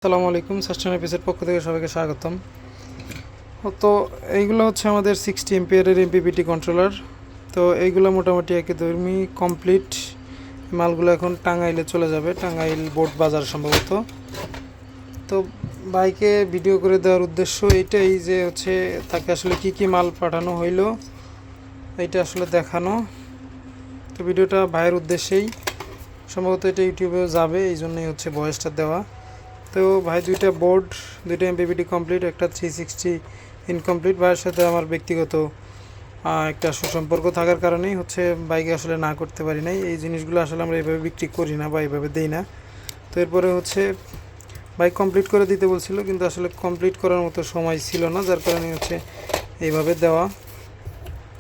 আসসালামু আলাইকুম, সাস্টেন এপিসের পক্ষ থেকে সবাইকে স্বাগতম। তো এইগুলো হচ্ছে আমাদের 60 এমপিয়ারের এমপিপিটি কন্ট্রোলার। তো এইগুলো মোটামুটি একদমই কমপ্লিট। মালগুলো এখন টাঙ্গাইলে চলে যাবে, টাঙ্গাইল বোর্ড বাজার সম্ভবত। তো বাইকে ভিডিও করে দেওয়ার উদ্দেশ্য এইটাই যে হচ্ছে তাকে আসলে কি মাল পাঠানো হইলো এইটা আসলে দেখানো। তো ভিডিওটা ভাইয়ের উদ্দেশ্যেই, সম্ভবত এটা ইউটিউবেও যাবে, এই জন্যই হচ্ছে ভয়েসটা দেওয়া। তো ভাই দুইটা এমপিপিটি কমপ্লিট, একটা 360 ইনকমপ্লিট। ভাইয়ের সাথে আমার ব্যক্তিগত একটা সুসম্পর্ক থাকার কারণেই হচ্ছে বাইকে আসলে না করতে পারি নাই। এই জিনিসগুলো আসলে আমরা এইভাবে বিক্রি করি না বা এইভাবে দেই না। তো এরপরে হচ্ছে বাইক কমপ্লিট করে দিতে বলছিল, কিন্তু আসলে কমপ্লিট করার মতো সময় ছিল না, যার কারণে হচ্ছে এইভাবে দেওয়া।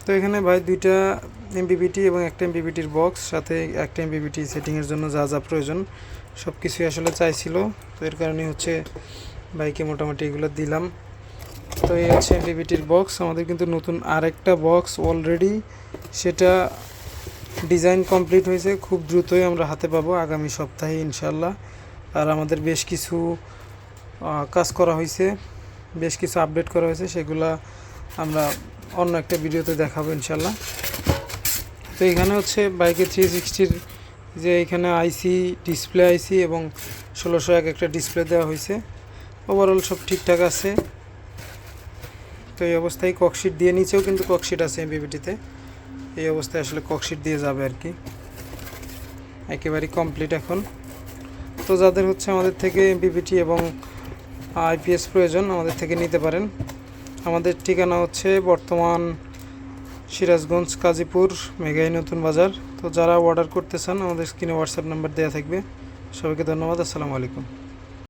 তো এখানে ভাই দুইটা এমপিপিটি এবং একটা এমপিপিটির বক্স, সাথে একটা এমপিপিটি সেটিংয়ের জন্য যা যা প্রয়োজন সব কিছুই আসলে চাইছিল। তো এর কারণে হচ্ছে বাইকে মোটামুটি এগুলো দিলাম। তো এই হচ্ছে এমপিপিটির বক্স। আমাদের কিন্তু নতুন আরেকটা বক্স অলরেডি, সেটা ডিজাইন কমপ্লিট হয়েছে, খুব দ্রুতই আমরা হাতে পাবো আগামী সপ্তাহে ইনশাল্লাহ। আর আমাদের বেশ কিছু কাজ করা হয়েছে, বেশ কিছু আপডেট করা হয়েছে, সেগুলা আমরা অন্য একটা ভিডিওতে দেখাবো ইনশাল্লাহ। তো এখানে হচ্ছে বাইকের 360-র যে এখানে আইসি, ডিসপ্লে আইসি এবং 1601 একটা ডিসপ্লে দেওয়া হয়েছে। ওভারঅল সব ঠিকঠাক আছে। তো এই অবস্থায় ককশিট দিয়ে, নিচেও কিন্তু ককশিট আছে এমপিপিটিতে। এই অবস্থায় আসলে ককশিট দিয়ে যাবে আর কি, একেবারেই কমপ্লিট এখন। তো যাদের হচ্ছে আমাদের থেকে এমপিপিটি এবং আইপিএস প্রয়োজন, আমাদের থেকে নিতে পারেন। আমাদের ঠিকানা হচ্ছে বর্তমান সিরাজগঞ্জ, কাজীপুর, মেঘাই নতুন বাজার। তো যারা অর্ডার করতে চান আমাদের স্ক্রিনে হোয়াটসঅ্যাপ নাম্বার দেওয়া থাকবে। সবাইকে ধন্যবাদ। আসসালামু আলাইকুম।